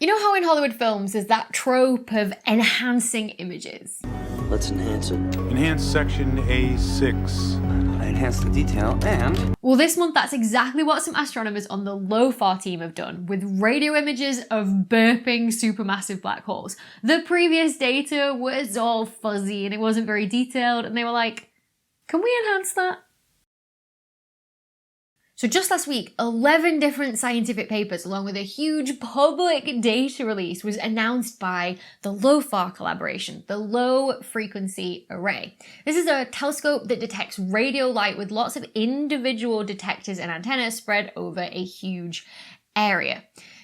You know how in Hollywood films there's that trope of enhancing images? Let's enhance it. Enhance section A6. I enhance the detail and... Well, this month that's exactly what some astronomers on the LOFAR team have done with radio images of burping supermassive black holes. The previous data was all fuzzy and it wasn't very detailed, and they were like, can we enhance that? So just last week, 11 different scientific papers along with a huge public data release was announced by the LOFAR collaboration, the Low Frequency Array. This is a telescope that detects radio light with lots of individual detectors and antennas spread over a huge area.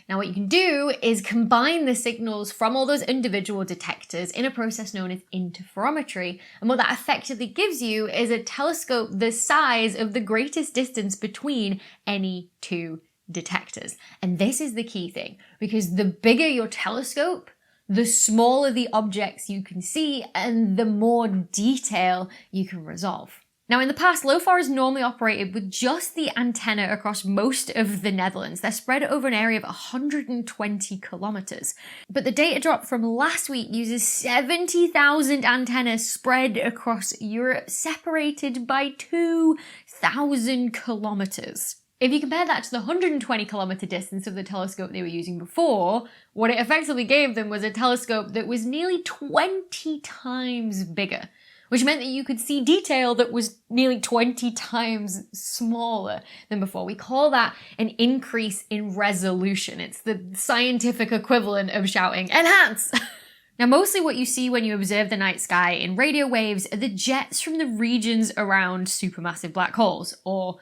Now what you can do is combine the signals from all those individual detectors in a process known as interferometry, and what that effectively gives you is a telescope the size of the greatest distance between any two detectors. And this is the key thing, because the bigger your telescope, the smaller the objects you can see and the more detail you can resolve. Now in the past, LOFAR has normally operated with just the antenna across most of the Netherlands. They're spread over an area of 120 kilometers. But the data drop from last week uses 70,000 antennas spread across Europe, separated by 2,000 kilometers. If you compare that to the 120 kilometer distance of the telescope they were using before, what it effectively gave them was a telescope that was nearly 20 times bigger, which meant that you could see detail that was nearly 20 times smaller than before. We call that an increase in resolution. It's the scientific equivalent of shouting, "Enhance!" Now, mostly what you see when you observe the night sky in radio waves are the jets from the regions around supermassive black holes, or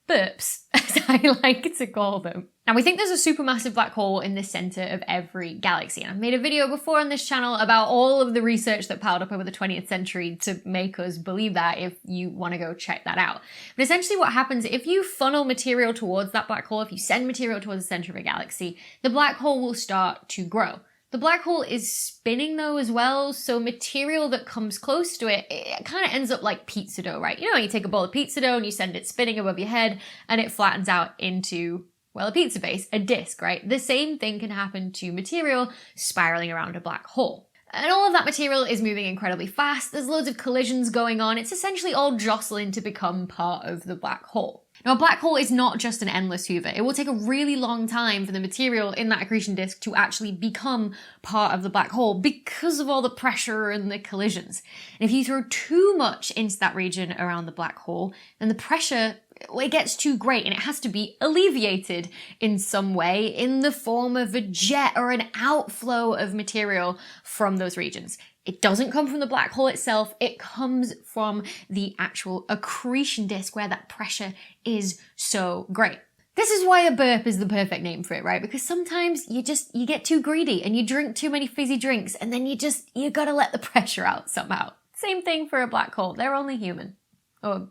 burps, as I like to call them. Now, we think there's a supermassive black hole in the center of every galaxy, and I've made a video before on this channel about all of the research that piled up over the 20th century to make us believe that, if you want to go check that out. But essentially what happens, if you funnel material towards that black hole, if you send material towards the center of a galaxy, the black hole will start to grow. The black hole is spinning though as well, so material that comes close to it, it kind of ends up like pizza dough, right? You know, you take a bowl of pizza dough and you send it spinning above your head and it flattens out into, well, a pizza base, a disc, right? The same thing can happen to material spiraling around a black hole. And all of that material is moving incredibly fast. There's loads of collisions going on. It's essentially all jostling to become part of the black hole. Now, a black hole is not just an endless hoover. It will take a really long time for the material in that accretion disk to actually become part of the black hole because of all the pressure and the collisions. And if you throw too much into that region around the black hole, then the pressure, well, it gets too great and it has to be alleviated in some way in the form of a jet or an outflow of material from those regions. It doesn't come from the black hole itself, it comes from the actual accretion disk where that pressure is so great. This is why a burp is the perfect name for it, right? Because sometimes you get too greedy and you drink too many fizzy drinks and then you gotta let the pressure out somehow. Same thing for a black hole, they're only human. Or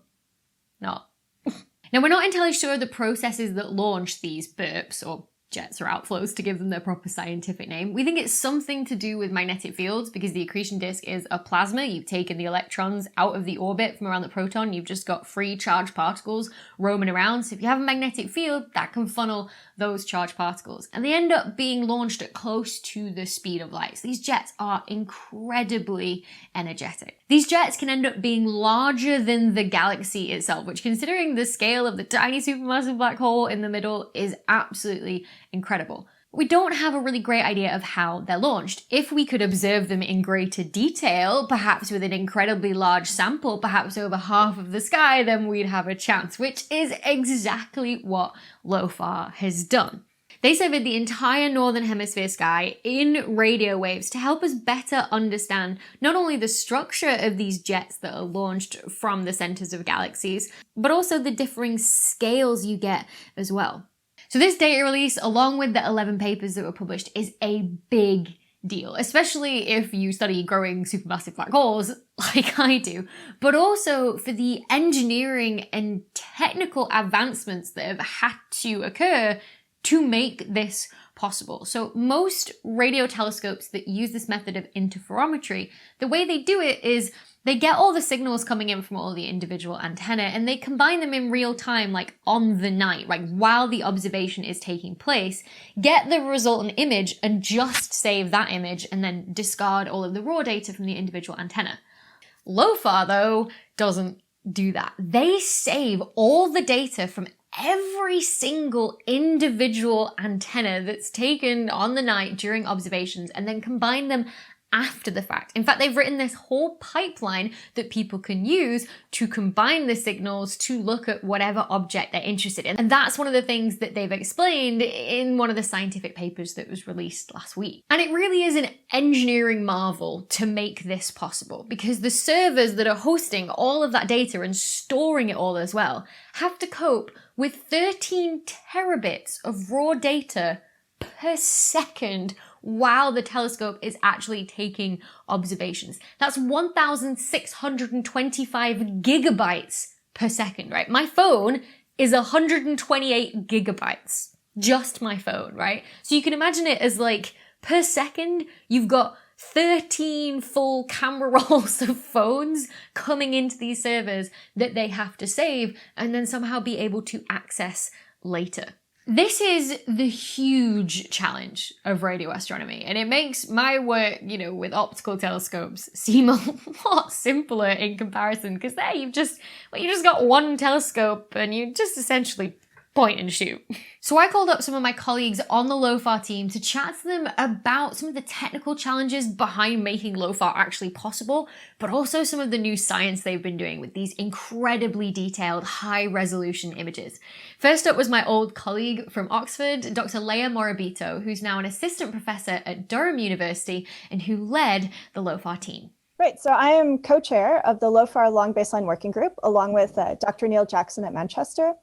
not. Now, we're not entirely sure of the processes that launch these burps, or jets or outflows to give them their proper scientific name. We think it's something to do with magnetic fields because the accretion disk is a plasma. You've taken the electrons out of the orbit from around the proton. You've just got free charged particles roaming around. So if you have a magnetic field, that can funnel those charged particles. And they end up being launched at close to the speed of light. So these jets are incredibly energetic. These jets can end up being larger than the galaxy itself, which, considering the scale of the tiny supermassive black hole in the middle, is absolutely incredible. We don't have a really great idea of how they're launched. If we could observe them in greater detail, perhaps with an incredibly large sample, perhaps over half of the sky, then we'd have a chance, which is exactly what LOFAR has done. They surveyed the entire northern hemisphere sky in radio waves to help us better understand not only the structure of these jets that are launched from the centers of galaxies, but also the differing scales you get as well. So this data release, along with the 11 papers that were published, is a big deal, especially if you study growing supermassive black holes like I do, but also for the engineering and technical advancements that have had to occur to make this possible. So most radio telescopes that use this method of interferometry, the way they do it is they get all the signals coming in from all the individual antennae and they combine them in real time, like on the night, right, while the observation is taking place, get the resultant image and just save that image and then discard all of the raw data from the individual antenna. LOFAR, though, doesn't do that. They save all the data from every single individual antenna that's taken on the night during observations and then combine them after the fact. In fact, they've written this whole pipeline that people can use to combine the signals to look at whatever object they're interested in. And that's one of the things that they've explained in one of the scientific papers that was released last week. And it really is an engineering marvel to make this possible, because the servers that are hosting all of that data and storing it all as well have to cope with 13 terabits of raw data per second while the telescope is actually taking observations. That's 1,625 gigabytes per second, right? My phone is 128 gigabytes. Just my phone, right? So you can imagine it as like, per second, you've got 13 full camera rolls of phones coming into these servers that they have to save and then somehow be able to access later. This is the huge challenge of radio astronomy, and it makes my work, with optical telescopes seem a lot simpler in comparison, because there you just got one telescope and you just essentially point and shoot. So I called up some of my colleagues on the LOFAR team to chat to them about some of the technical challenges behind making LOFAR actually possible, but also some of the new science they've been doing with these incredibly detailed, high-resolution images. First up was my old colleague from Oxford, Dr Leah Morabito, who's now an assistant professor at Durham University and who led the LOFAR team. Right, so I am co-chair of the LOFAR Long Baseline Working Group, along with Dr. Neil Jackson at Manchester.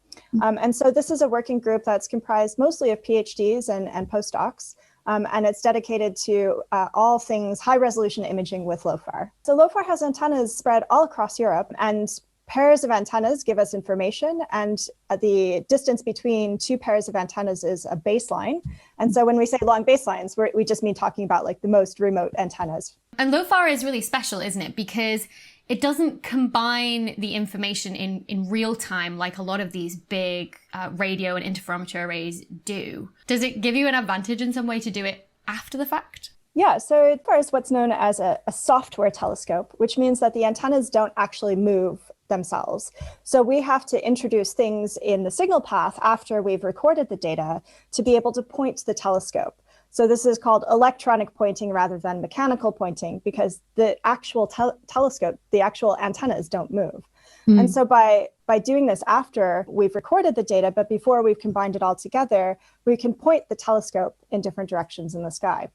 And so this is a working group that's comprised mostly of PhDs and postdocs, and it's dedicated to all things high-resolution imaging with LOFAR. So LOFAR has antennas spread all across Europe, and pairs of antennas give us information, and the distance between two pairs of antennas is a baseline. And so when we say long baselines, we just mean talking about like the most remote antennas. And LOFAR is really special, isn't it? Because it doesn't combine the information in real time like a lot of these big radio and interferometry arrays do. Does it give you an advantage in some way to do it after the fact? Yeah, so it is what's known as a software telescope, which means that the antennas don't actually move themselves. So we have to introduce things in the signal path after we've recorded the data to be able to point to the telescope. So this is called electronic pointing rather than mechanical pointing, because the actual telescope, the actual antennas don't move. And so by doing this after we've recorded the data, but before we've combined it all together, we can point the telescope in different directions in the sky.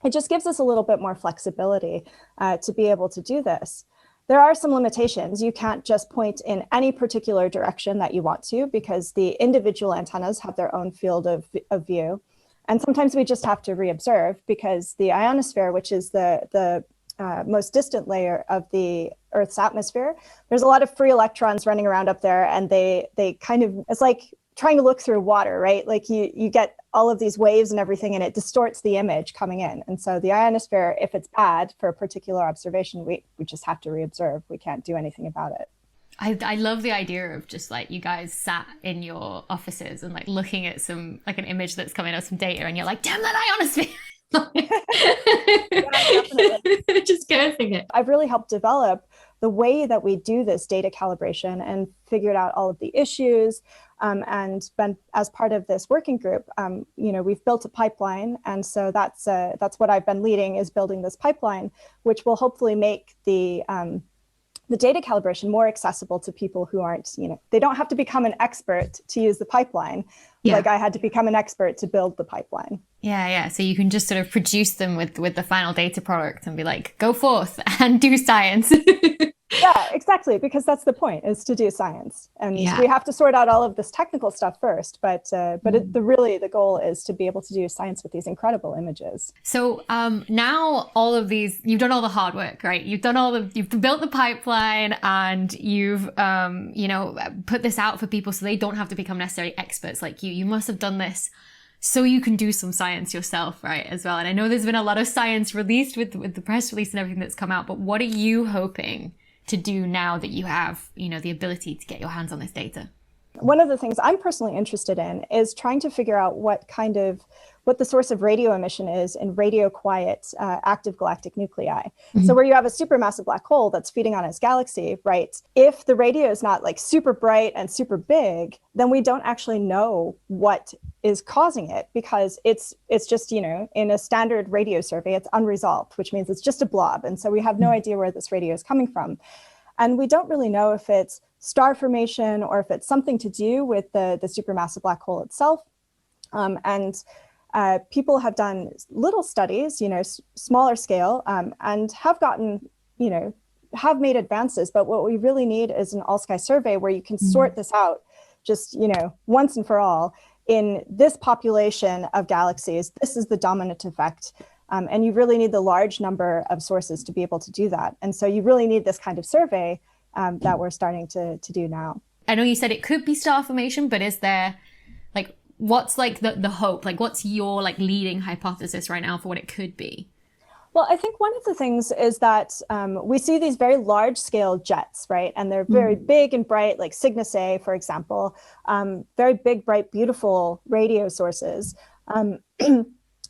It just gives us a little bit more flexibility to be able to do this. There are some limitations. You can't just point in any particular direction that you want to, because the individual antennas have their own field of view. And sometimes we just have to reobserve, because the ionosphere, which is the most distant layer of the Earth's atmosphere, there's a lot of free electrons running around up there, and they kind of, it's like trying to look through water, right? Like you get all of these waves and everything, and it distorts the image coming in. And so the ionosphere, if it's bad for a particular observation, we just have to reobserve. We can't do anything about it. I love the idea of just like you guys sat in your offices and like looking at some, like an image that's coming out, some data, and you're like, damn that ionosphere. Yeah, definitely. Just cursing it. I've really helped develop the way that we do this data calibration and figured out all of the issues. And been, as part of this working group, we've built a pipeline. And so that's what I've been leading, is building this pipeline, which will hopefully make the data calibration more accessible to people who aren't, they don't have to become an expert to use the pipeline. Yeah. Like I had to become an expert to build the pipeline. Yeah. So you can just sort of produce them with the final data product and be like, go forth and do science. Yeah, exactly. Because that's the point, is to do science. And we have to sort out all of this technical stuff first. But the goal is to be able to do science with these incredible images. So now all of these, you've done all the hard work, right? You've built the pipeline, and you've, put this out for people so they don't have to become necessarily experts like you. You must have done this so you can do some science yourself, right, as well. And I know there's been a lot of science released with the press release and everything that's come out, but what are you hoping to do now that you have, the ability to get your hands on this data? One of the things I'm personally interested in is trying to figure out what the source of radio emission is in radio quiet active galactic nuclei. Mm-hmm. So where you have a supermassive black hole that's feeding on its galaxy, right? If the radio is not like super bright and super big, then we don't actually know what is causing it, because it's just, in a standard radio survey, it's unresolved, which means it's just a blob. And so we have no idea where this radio is coming from. And we don't really know if it's star formation or if it's something to do with the supermassive black hole itself. People have done little studies, smaller scale, and have gotten, have made advances. But what we really need is an all-sky survey where you can sort this out just, once and for all. In this population of galaxies, this is the dominant effect. And you really need the large number of sources to be able to do that. And so you really need this kind of survey that we're starting to do now. I know you said it could be star formation, but is there, what's the hope? What's your leading hypothesis right now for what it could be? Well, I think one of the things is that we see these very large scale jets, right? And they're very big and bright, like Cygnus A, for example, very big, bright, beautiful radio sources.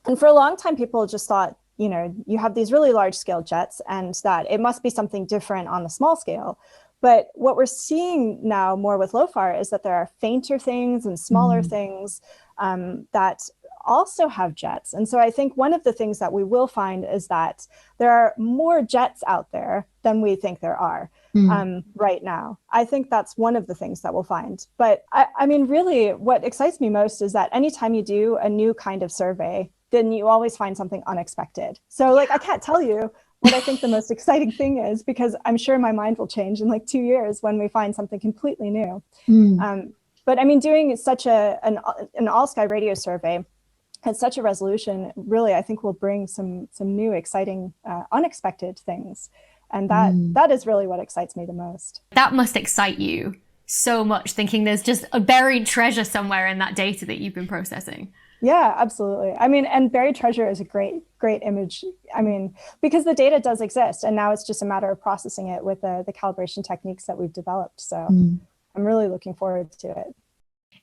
And for a long time, people just thought, you have these really large scale jets and that it must be something different on the small scale. But what we're seeing now more with LOFAR is that there are fainter things and smaller things that also have jets. And so I think one of the things that we will find is that there are more jets out there than we think there are right now. I think that's one of the things that we'll find. But I mean, really, what excites me most is that anytime you do a new kind of survey, then you always find something unexpected. So I can't tell you what I think the most exciting thing is, because I'm sure my mind will change in 2 years when we find something completely new. But I mean, doing such an all-sky radio survey at such a resolution, really, I think will bring some new, exciting, unexpected things. And that is really what excites me the most. That must excite you so much, thinking there's just a buried treasure somewhere in that data that you've been processing. Yeah, absolutely. I mean, and buried treasure is a great image. I mean, because the data does exist, and now it's just a matter of processing it with the calibration techniques that we've developed. So I'm really looking forward to it.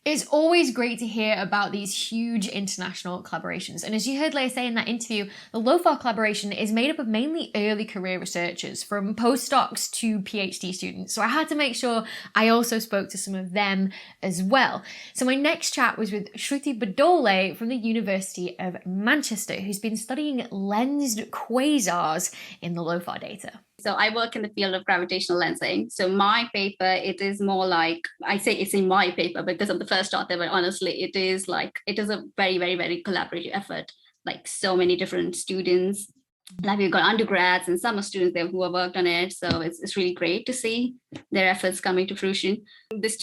It's always great to hear about these huge international collaborations. And as you heard Leah say in that interview, the LOFAR collaboration is made up of mainly early career researchers, from postdocs to PhD students. So I had to make sure I also spoke to some of them as well. So my next chat was with Shruti Baldoe from the University of Manchester, who's been studying lensed quasars in the LOFAR data. So I work in the field of gravitational lensing. So my paper, it is more like, I say it's in my paper because I'm the first author, but honestly, it is a very, very, very collaborative effort. So many different students, we've got undergrads and summer students there who have worked on it. So it's really great to see their efforts coming to fruition. Those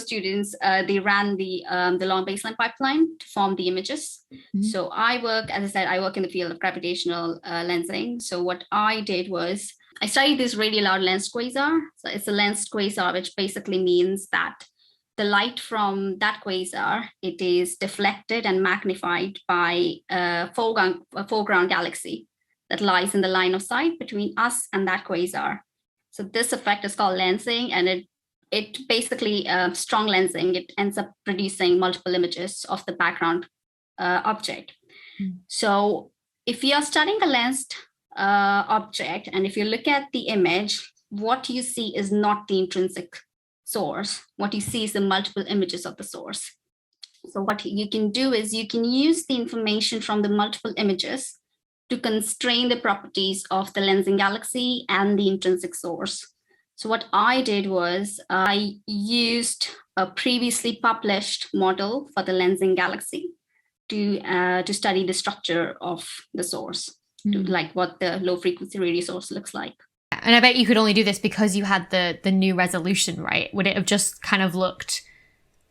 students, they ran the long baseline pipeline to form the images. So I work in the field of gravitational lensing. So what I did was, I studied this really large lensed quasar. So it's a lensed quasar, which basically means that the light from that quasar, it is deflected and magnified by a foreground galaxy that lies in the line of sight between us and that quasar. So this effect is called lensing, and it basically strong lensing. It ends up producing multiple images of the background object. So if you are studying a lensed object, and if you look at the image, what you see is not the intrinsic source. What you see is the multiple images of the source. So what you can do is you can use the information from the multiple images to constrain the properties of the lensing galaxy and the intrinsic source. So what I did was I used a previously published model for the lensing galaxy to study the structure of the source. What the low frequency radio source looks like. And I bet you could only do this because you had the new resolution, right? Would it have just kind of looked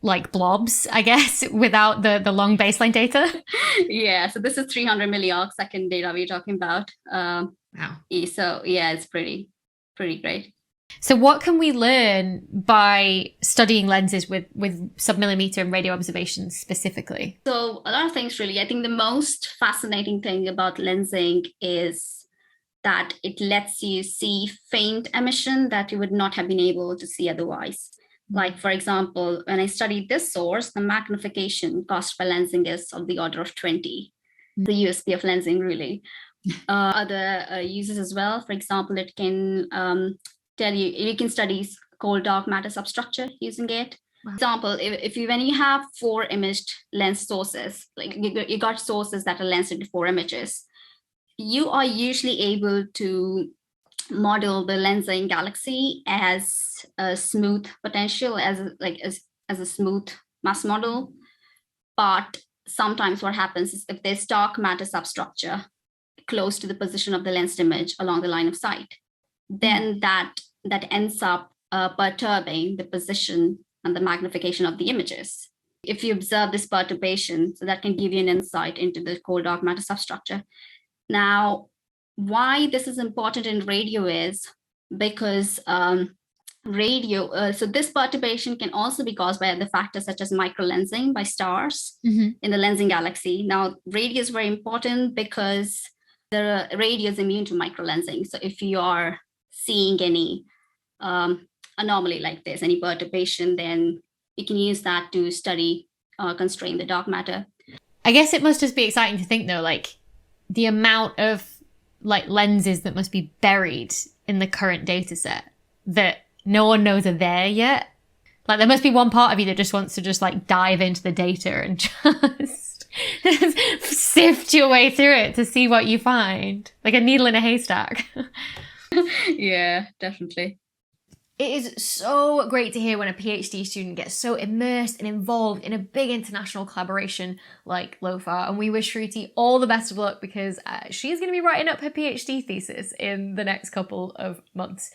like blobs, I guess, without the long baseline data? Yeah, so this is 300 milliarc second data we're talking about. Wow. So yeah, it's pretty great. So what can we learn by studying lenses with submillimeter and radio observations specifically? So a lot of things, really. I think the most fascinating thing about lensing is that it lets you see faint emission that you would not have been able to see otherwise. Like, for example, when I studied this source, the magnification caused by lensing is of the order of 20. The USP of lensing, really. Other uses as well. For example, it can tell you can study cold dark matter substructure using it. Wow. For example, when you have 4 imaged lens sources, like you got sources that are lensed into 4 images, you are usually able to model the lensing galaxy as a smooth potential, as a smooth mass model. But sometimes what happens is if there's dark matter substructure close to the position of the lensed image along the line of sight, then that ends up perturbing the position and the magnification of the images. If you observe this perturbation, so that can give you an insight into the cold dark matter substructure. Now, why this is important in radio is because so this perturbation can also be caused by other factors such as microlensing by stars in the lensing galaxy. Now, radio is very important because the radio is immune to microlensing. So if you are seeing any anomaly like this, any perturbation, then you can use that to study constrain the dark matter. I guess it must just be exciting to think, though, like the amount of like lenses that must be buried in the current data set that no one knows are there yet. Like there must be one part of you that just wants to just like dive into the data and just sift your way through it to see what you find, like a needle in a haystack. Yeah, definitely. It is so great to hear when a PhD student gets so immersed and involved in a big international collaboration like LOFAR, and we wish Shruti all the best of luck because she's going to be writing up her PhD thesis in the next couple of months.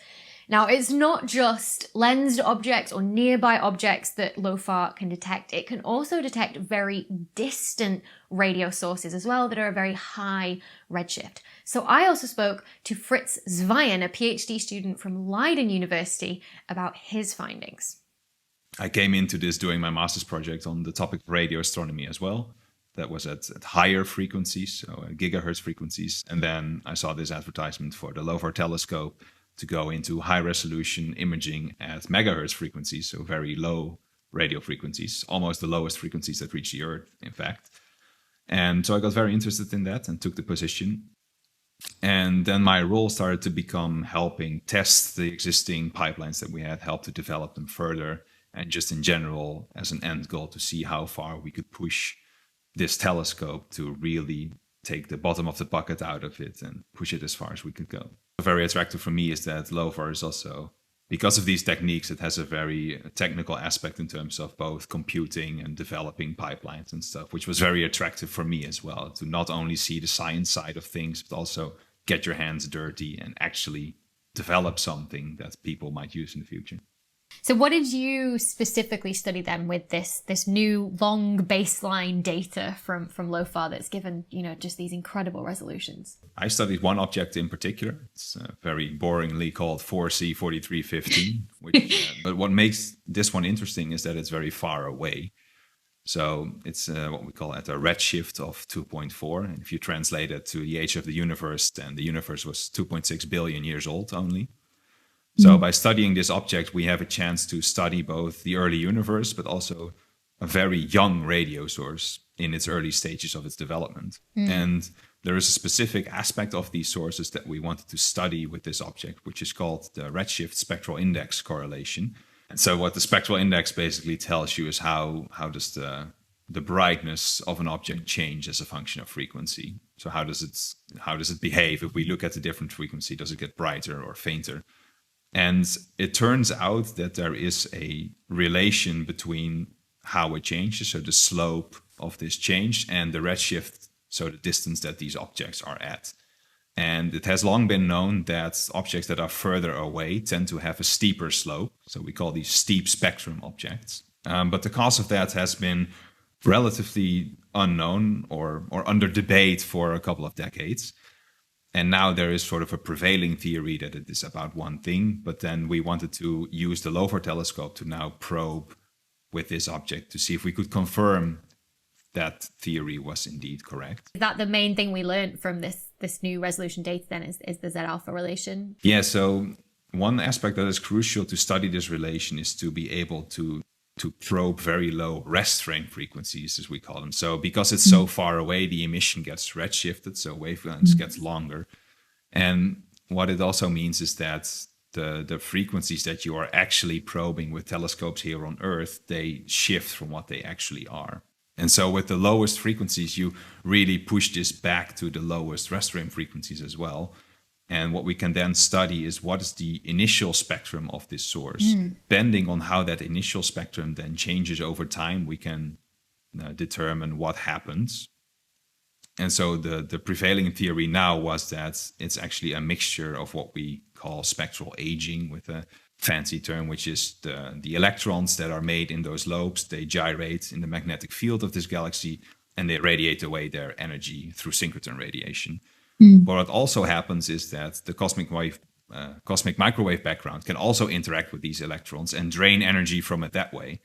Now, it's not just lensed objects or nearby objects that LOFAR can detect. It can also detect very distant radio sources as well that are a very high redshift. So I also spoke to Frits Sweijen, a PhD student from Leiden University, about his findings. I came into this doing my master's project on the topic of radio astronomy as well. That was at higher frequencies, so gigahertz frequencies. And then I saw this advertisement for the LOFAR telescope to go into high resolution imaging at megahertz frequencies, so very low radio frequencies, almost the lowest frequencies that reach the Earth, in fact. And so I got very interested in that and took the position. And then my role started to become helping test the existing pipelines that we had, help to develop them further, and just in general as an end goal to see how far we could push this telescope to really take the bottom of the bucket out of it and push it as far as we could go. Very attractive for me is that LOFAR is also, because of these techniques, it has a very technical aspect in terms of both computing and developing pipelines and stuff, which was very attractive for me as well, to not only see the science side of things, but also get your hands dirty and actually develop something that people might use in the future. So what did you specifically study then with this new long baseline data from LOFAR that's given, just these incredible resolutions? I studied one object in particular. It's very boringly called 4C4315. But what makes this one interesting is that it's very far away. So it's what we call at a redshift of 2.4. And if you translate it to the age of the universe, then the universe was 2.6 billion years old only. So by studying this object, we have a chance to study both the early universe, but also a very young radio source in its early stages of its development. And there is a specific aspect of these sources that we wanted to study with this object, which is called the redshift spectral index correlation. And so what the spectral index basically tells you is how does the brightness of an object change as a function of frequency. So how does it behave if we look at a different frequency? Does it get brighter or fainter? And it turns out that there is a relation between how it changes, so the slope of this change, and the redshift, so the distance that these objects are at. And it has long been known that objects that are further away tend to have a steeper slope. So we call these steep spectrum objects. But the cause of that has been relatively unknown or under debate for a couple of decades. And now there is sort of a prevailing theory that it is about one thing, but then we wanted to use the LOFAR telescope to now probe with this object to see if we could confirm that theory was indeed correct. Is that the main thing we learned from this new resolution data then, is the Z-alpha relation? Yeah, so one aspect that is crucial to study this relation is to be able to probe very low rest frame frequencies, as we call them. So because it's so far away, the emission gets redshifted, so wavelengths gets longer. And what it also means is that the frequencies that you are actually probing with telescopes here on Earth, they shift from what they actually are. And so with the lowest frequencies, you really push this back to the lowest rest frame frequencies as well. And what we can then study is what is the initial spectrum of this source. Depending on how that initial spectrum then changes over time, we can determine what happens. And so the prevailing theory now was that it's actually a mixture of what we call spectral aging, with a fancy term, which is the electrons that are made in those lobes. They gyrate in the magnetic field of this galaxy, and they radiate away their energy through synchrotron radiation. But what also happens is that the cosmic microwave background can also interact with these electrons and drain energy from it that way.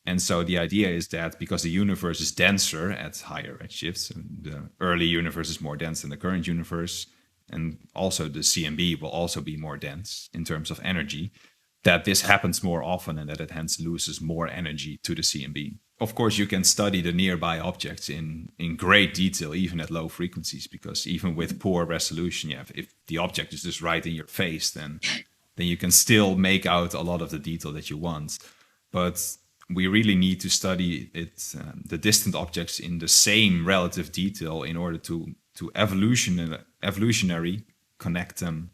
And so the idea is that because the universe is denser at higher redshifts, the early universe is more dense than the current universe, and also the CMB will also be more dense in terms of energy, that this happens more often and that it hence loses more energy to the CMB. Of course, you can study the nearby objects in great detail, even at low frequencies, because even with poor resolution, if the object is just right in your face, then you can still make out a lot of the detail that you want. But we really need to study the distant objects in the same relative detail in order to evolutionary connect them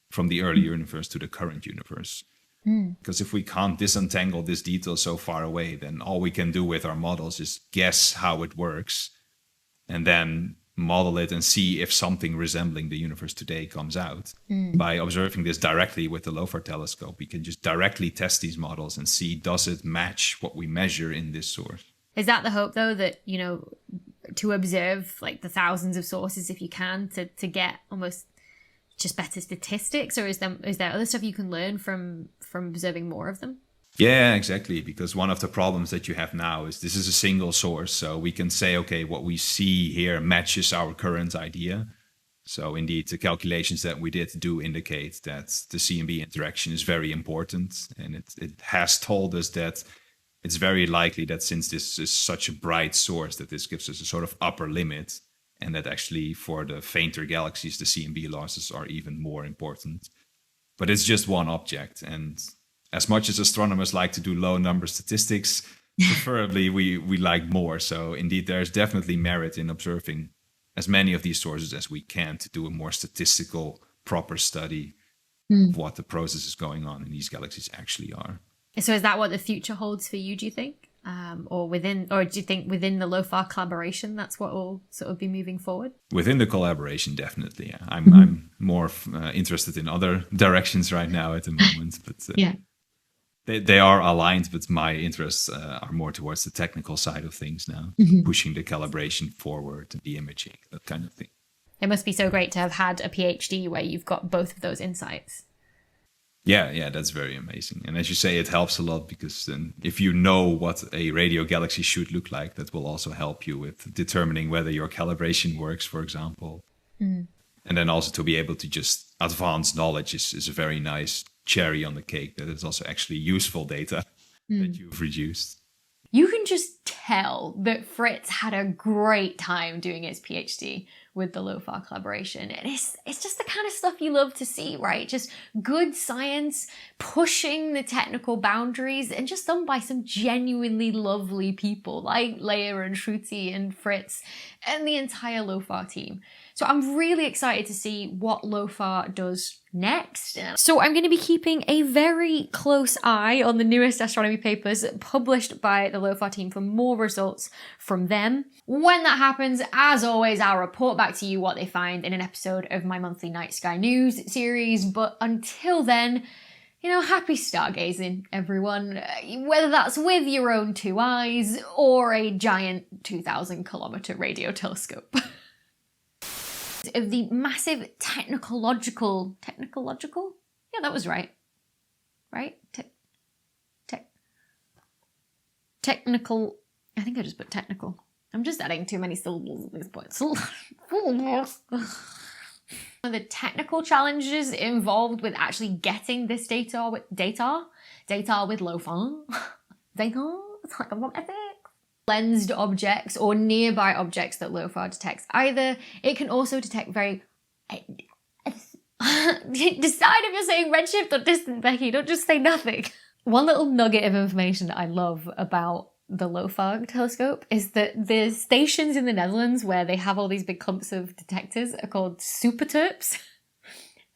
from the early universe to the current universe. Because if we can't disentangle this detail so far away, then all we can do with our models is guess how it works and then model it and see if something resembling the universe today comes out. By observing this directly with the LOFAR telescope, we can just directly test these models and see, does it match what we measure in this source? Is that the hope, though, that, to observe like the thousands of sources if you can, to get almost just better statistics, or is there other stuff you can learn from observing more of them? Yeah, exactly. Because one of the problems that you have now is this is a single source. So we can say, okay, what we see here matches our current idea. So indeed, the calculations that we did do indicate that the CMB interaction is very important. And it has told us that it's very likely that since this is such a bright source, that this gives us a sort of upper limit. And that actually for the fainter galaxies, the CMB losses are even more important. But it's just one object. And as much as astronomers like to do low number statistics, preferably we like more. So indeed, there's definitely merit in observing as many of these sources as we can to do a more statistical, proper study of what the processes going on in these galaxies actually are. So is that what the future holds for you, do you think? Or do you think within the LOFAR collaboration, that's what will sort of be moving forward? Within the collaboration, definitely. Yeah. I'm more interested in other directions right now at the moment, but yeah, they are aligned. But my interests are more towards the technical side of things now, pushing the calibration forward and the imaging, that kind of thing. It must be so great to have had a PhD where you've got both of those insights. Yeah, that's very amazing. And as you say, it helps a lot because then if you know what a radio galaxy should look like, that will also help you with determining whether your calibration works, for example. And then also to be able to just advance knowledge is a very nice cherry on the cake, that it's also actually useful data that you've reduced. You can just tell that Frits had a great time doing his PhD with the LOFAR collaboration. And it's just the kind of stuff you love to see, right? Just good science, pushing the technical boundaries, and just done by some genuinely lovely people like Leah and Shruti and Frits and the entire LOFAR team. So I'm really excited to see what LOFAR does next. So I'm going to be keeping a very close eye on the newest astronomy papers published by the LOFAR team for more results from them. When that happens, as always, I'll report back to you what they find in an episode of my monthly Night Sky News series. But until then, happy stargazing, everyone. Whether that's with your own two eyes or a giant 2,000 kilometer radio telescope. of the massive technological? Yeah, that was right. Right? Technical. I think I just put technical. I'm just adding too many syllables at this point. The technical challenges involved with actually getting this data with LOFAR. Data? It's like a robotic. Lensed objects or nearby objects that LOFAR detects. Either it can also detect very... Decide if you're saying redshift or distant, Becky. Don't just say nothing. One little nugget of information that I love about the LOFAR telescope is that the stations in the Netherlands where they have all these big clumps of detectors are called superterps.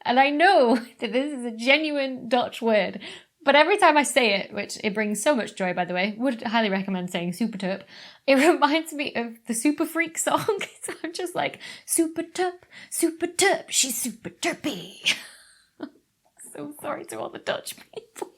And I know that this is a genuine Dutch word, but every time I say it, which it brings so much joy, by the way, would highly recommend saying superterp, it reminds me of the Super Freak song. So I'm just like, superterp, she's super terpy. So sorry to all the Dutch people.